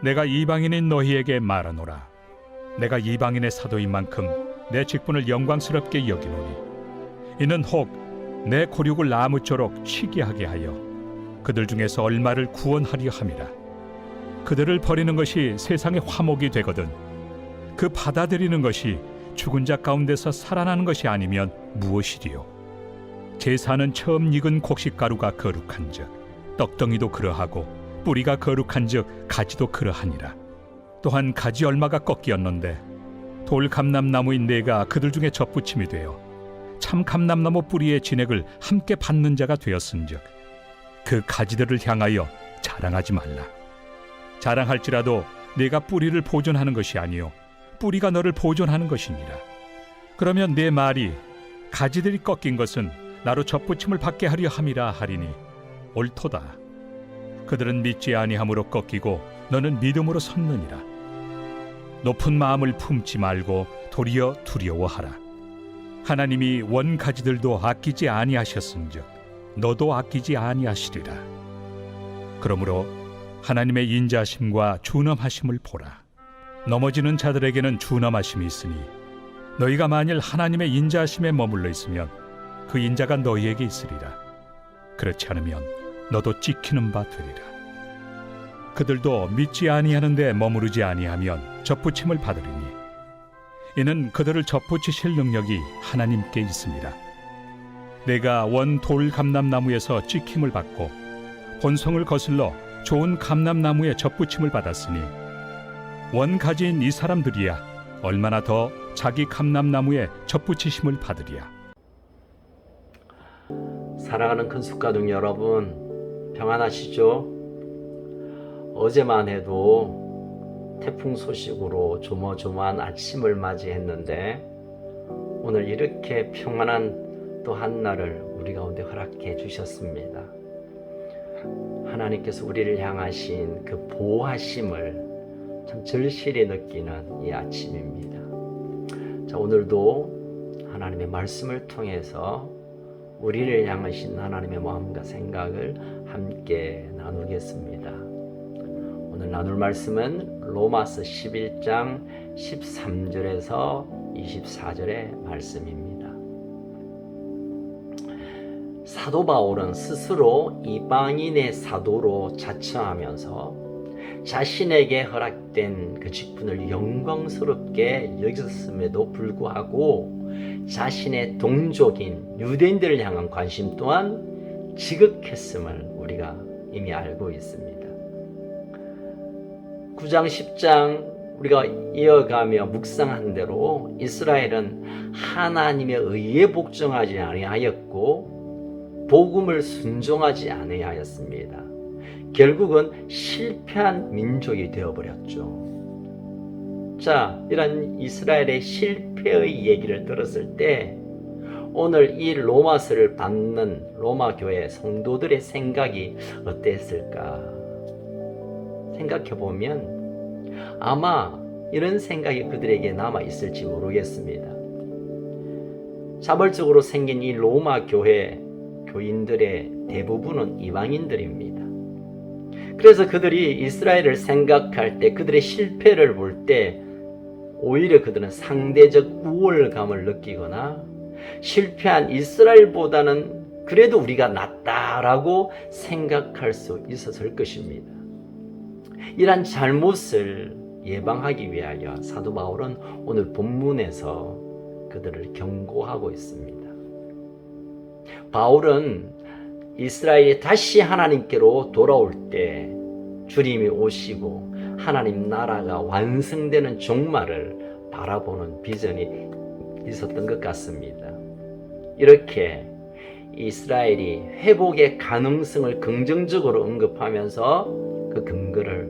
내가 이방인인 너희에게 말하노라. 내가 이방인의 사도인 만큼 내 직분을 영광스럽게 여기노니 이는 혹 내 고륙을 나무쪼록 취기하게 하여 그들 중에서 얼마를 구원하려 함이라. 그들을 버리는 것이 세상의 화목이 되거든 그 받아들이는 것이 죽은 자 가운데서 살아나는 것이 아니면 무엇이리요? 제사는 처음 익은 곡식가루가 거룩한즉 떡덩이도 그러하고 뿌리가 거룩한즉 가지도 그러하니라. 또한 가지 얼마가 꺾이었는데 돌 감람나무인 내가 그들 중에 접붙임이 되어 참 감람나무 뿌리의 진액을 함께 받는 자가 되었은즉 그 가지들을 향하여 자랑하지 말라. 자랑할지라도 내가 뿌리를 보존하는 것이 아니요 뿌리가 너를 보존하는 것이니라. 그러면 내 말이 가지들이 꺾인 것은 나로 접붙임을 받게 하려 함이라 하리니 옳도다. 그들은 믿지 아니함으로 꺾이고 너는 믿음으로 섰느니라. 높은 마음을 품지 말고 도리어 두려워하라. 하나님이 원 가지들도 아끼지 아니하셨은즉 너도 아끼지 아니하시리라. 그러므로 하나님의 인자하심과 준엄하심을 보라. 넘어지는 자들에게는 준엄하심이 있으니 너희가 만일 하나님의 인자하심에 머물러 있으면 그 인자가 너희에게 있으리라. 그렇지 않으면 너도 찍히는 바 되리라. 그들도 믿지 아니하는데 머무르지 아니하면 접붙임을 받으리니 이는 그들을 접붙이실 능력이 하나님께 있습니다. 내가 원 돌 감람나무에서 찍힘을 받고 본성을 거슬러 좋은 감람나무에 접붙임을 받았으니 원 가지인 이 사람들이야 얼마나 더 자기 감람나무에 접붙이심을 받으리야. 사랑하는 큰숙가족 여러분, 평안하시죠? 어제만 해도 태풍 소식으로 조마조마한 아침을 맞이했는데 오늘 이렇게 평안한 또 한 날을 우리 가운데 허락해 주셨습니다. 하나님께서 우리를 향하신 그 보호하심을 참 절실히 느끼는 이 아침입니다. 자, 오늘도 하나님의 말씀을 통해서 우리를 향하신 하나님의 마음과 생각을 함께 나누겠습니다. 오늘 나눌 말씀은 로마서 11장 13절에서 24절의 말씀입니다. 사도 바울은 스스로 이방인의 사도로 자처하면서 자신에게 허락된 그 직분을 영광스럽게 여겼음에도 불구하고 자신의 동족인 유대인들을 향한 관심 또한 지극했음을 우리가 이미 알고 있습니다. 9장 10장 우리가 이어가며 묵상한 대로 이스라엘은 하나님의 의에 복종하지 아니하였고 복음을 순종하지 아니하였습니다. 결국은 실패한 민족이 되어버렸죠. 자, 이런 이스라엘의 실패의 얘기를 들었을 때 오늘 이 로마서를 받는 로마 교회 성도들의 생각이 어땠을까 생각해보면 아마 이런 생각이 그들에게 남아있을지 모르겠습니다. 자발적으로 생긴 이 로마 교회 교인들의 대부분은 이방인들입니다. 그래서 그들이 이스라엘을 생각할 때 그들의 실패를 볼 때 오히려 그들은 상대적 우월감을 느끼거나 실패한 이스라엘보다는 그래도 우리가 낫다라고 생각할 수 있었을 것입니다. 이러한 잘못을 예방하기 위하여 사도 바울은 오늘 본문에서 그들을 경고하고 있습니다. 바울은 이스라엘이 다시 하나님께로 돌아올 때 주님이 오시고 하나님 나라가 완성되는 종말을 바라보는 비전이 있었던 것 같습니다. 이렇게 이스라엘이 회복의 가능성을 긍정적으로 언급하면서 그 근거를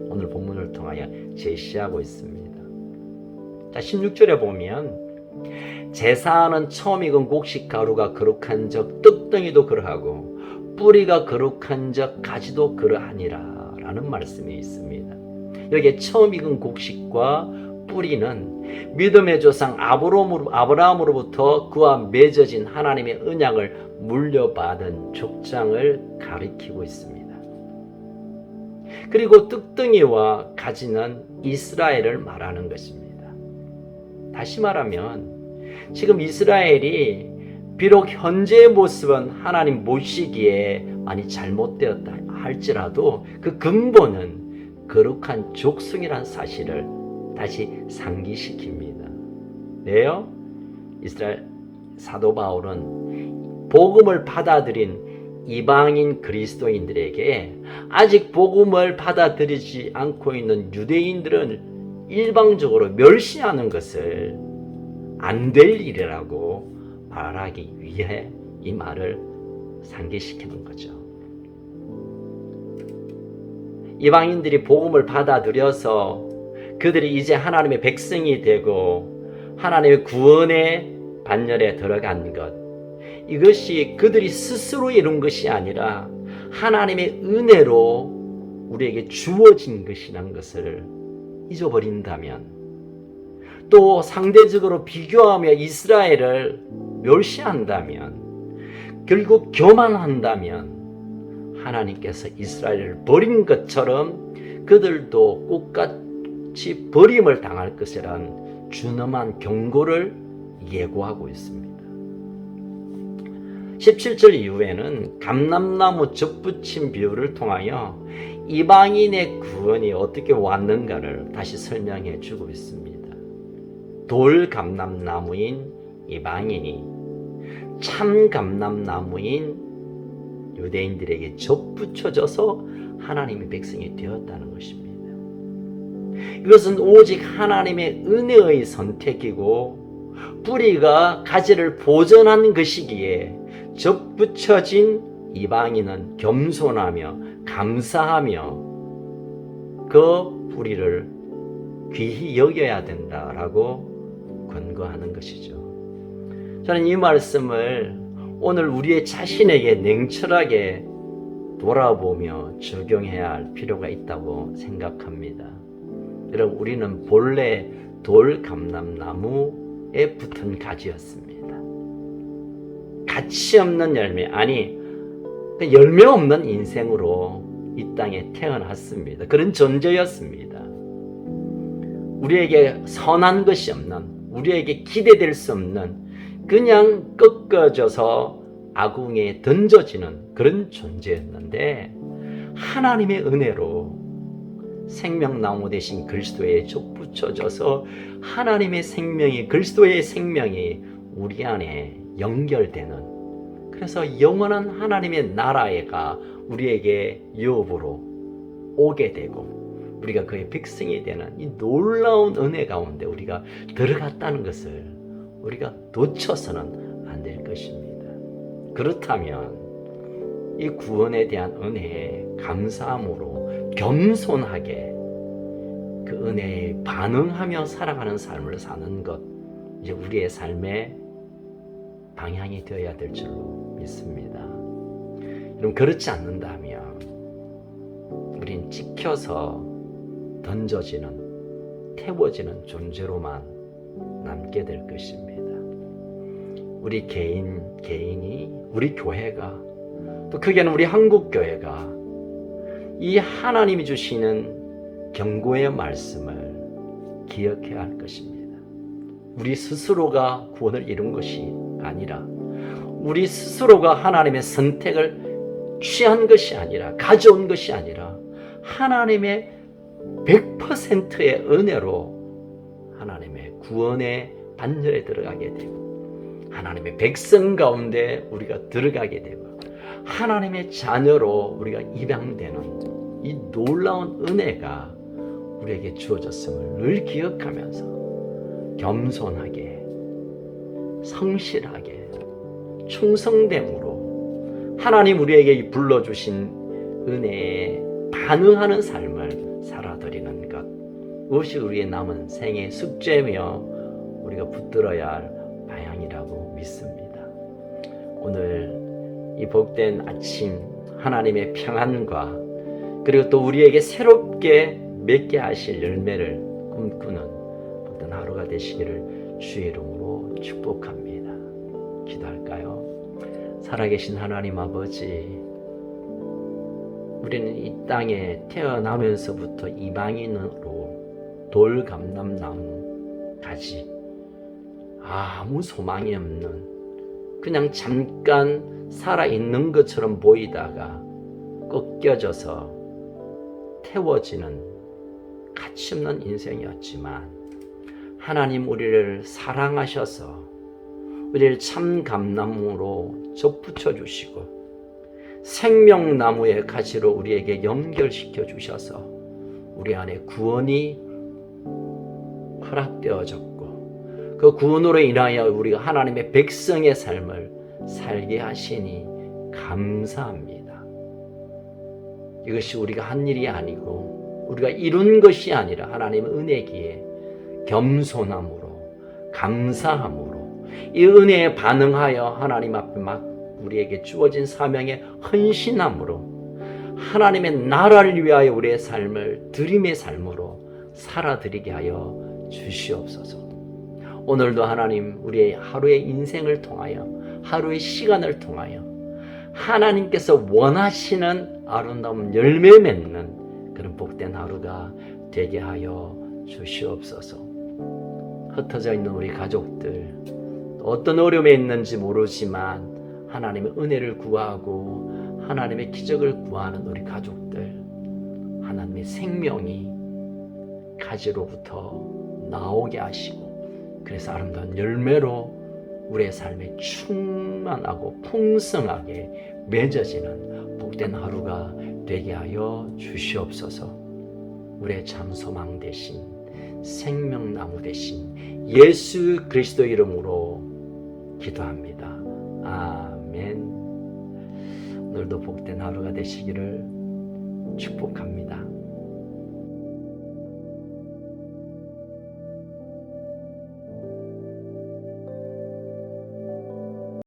오늘 본문을 통하여 제시하고 있습니다. 자, 16절에 보면 제사는 처음 익은 곡식 가루가 거룩한 적 떡덩이도 그러하고 뿌리가 거룩한 적 가지도 그러하니라 라는 말씀이 있습니다. 여기에 처음 익은 곡식과 뿌리는 믿음의 조상 아브라함으로부터 그와 맺어진 하나님의 언약을 물려받은 족장을 가리키고 있습니다. 그리고 뚝등이와 가지는 이스라엘을 말하는 것입니다. 다시 말하면 지금 이스라엘이 비록 현재의 모습은 하나님 보시기에 많이 잘못되었다 할지라도 그 근본은 거룩한 족속이라는 사실을 다시 상기시킵니다. 왜요? 이스라엘 사도 바울은 복음을 받아들인 이방인 그리스도인들에게 아직 복음을 받아들이지 않고 있는 유대인들은 일방적으로 멸시하는 것을 안 될 일이라고 말하기 위해 이 말을 상기시키는 거죠. 이방인들이 복음을 받아들여서 그들이 이제 하나님의 백성이 되고 하나님의 구원의 반열에 들어간 것, 이것이 그들이 스스로 이룬 것이 아니라 하나님의 은혜로 우리에게 주어진 것이라는 것을 잊어버린다면, 또 상대적으로 비교하며 이스라엘을 멸시한다면, 결국 교만한다면 하나님께서 이스라엘을 버린 것처럼 그들도 똑같이 버림을 당할 것이란 준엄한 경고를 예고하고 있습니다. 17절 이후에는 감람나무 접붙임 비유를 통하여 이방인의 구원이 어떻게 왔는가를 다시 설명해 주고 있습니다. 돌 감람나무인 이방인이 참 감람나무인 유대인들에게 접붙여져서 하나님의 백성이 되었다는 것입니다. 이것은 오직 하나님의 은혜의 선택이고 뿌리가 가지를 보존한 것이기에 접붙여진 이방인은 겸손하며 감사하며 그 뿌리를 귀히 여겨야 된다라고 권고하는 것이죠. 저는 이 말씀을 오늘 우리의 자신에게 냉철하게 돌아보며 적용해야 할 필요가 있다고 생각합니다. 여러분, 우리는 본래 돌 감람나무에 붙은 가지였습니다. 가치 없는 열매, 아니 열매 없는 인생으로 이 땅에 태어났습니다. 그런 존재였습니다. 우리에게 선한 것이 없는, 우리에게 기대될 수 없는, 그냥 꺾어져서 아궁이에 던져지는 그런 존재였는데, 하나님의 은혜로 생명나무 대신 그리스도에 접붙여져서 하나님의 생명이, 그리스도의 생명이 우리 안에 연결되는, 그래서 영원한 하나님의 나라가 우리에게 유업으로 오게 되고 우리가 그의 백성이 되는 이 놀라운 은혜 가운데 우리가 들어갔다는 것을 우리가 놓쳐서는 안 될 것입니다. 그렇다면 이 구원에 대한 은혜에 감사함으로 겸손하게 그 은혜에 반응하며 살아가는 삶을 사는 것, 이제 우리의 삶의 방향이 되어야 될 줄로 믿습니다. 여러분, 그렇지 않는다면 우린 찍혀서 던져지는, 태워지는 존재로만 남게 될 것입니다. 우리 개인이, 우리 교회가, 또 크게는 우리 한국교회가 이 하나님이 주시는 경고의 말씀을 기억해야 할 것입니다. 우리 스스로가 구원을 이룬 것이 아니라, 우리 스스로가 하나님의 선택을 취한 것이 아니라, 가져온 것이 아니라 하나님의 100%의 은혜로 하나님의 구원의 반열에 들어가게 되고, 하나님의 백성 가운데 우리가 들어가게 되고, 하나님의 자녀로 우리가 입양되는 이 놀라운 은혜가 우리에게 주어졌음을 늘 기억하면서 겸손하게, 성실하게, 충성됨으로 하나님 우리에게 불러주신 은혜에 반응하는 삶을 살아드리는 것, 그것이 우리의 남은 생의 숙제며 우리가 붙들어야 할 방향이라고 믿습니다. 오늘 이 복된 아침, 하나님의 평안과 그리고 또 우리에게 새롭게 맺게 하실 열매를 꿈꾸는 복된 하루가 되시기를 주의 이름으로 축복합니다. 기도할까요? 살아계신 하나님 아버지, 우리는 이 땅에 태어나면서부터 이방인으로 돌감람나무 가지, 아무 소망이 없는, 그냥 잠깐 살아있는 것처럼 보이다가 꺾여져서 태워지는 가치없는 인생이었지만, 하나님 우리를 사랑하셔서 우리를 참 감나무로 접붙여 주시고 생명나무의 가지로 우리에게 연결시켜 주셔서 우리 안에 구원이 허락되어졌고, 그 구원으로 인하여 우리가 하나님의 백성의 삶을 살게 하시니 감사합니다. 이것이 우리가 한 일이 아니고 우리가 이룬 것이 아니라 하나님의 은혜기에 겸손함으로, 감사함으로, 이 은혜에 반응하여 하나님 앞에 막 우리에게 주어진 사명에 헌신함으로 하나님의 나라를 위하여 우리의 삶을 드림의 삶으로 살아드리게 하여 주시옵소서. 오늘도 하나님, 우리의 하루의 인생을 통하여, 하루의 시간을 통하여 하나님께서 원하시는 아름다운 열매 맺는 그런 복된 하루가 되게 하여 주시옵소서. 흩어져 있는 우리 가족들, 어떤 어려움에 있는지 모르지만 하나님의 은혜를 구하고 하나님의 기적을 구하는 우리 가족들, 하나님의 생명이 가지로부터 나오게 하시고, 그래서 아름다운 열매로 우리의 삶에 충만하고 풍성하게 맺어지는 복된 하루가 되게 하여 주시옵소서. 우리의 참 소망 되신, 생명나무 되신 예수 그리스도 이름으로 기도합니다. 아멘. 오늘도 복된 하루가 되시기를 축복합니다.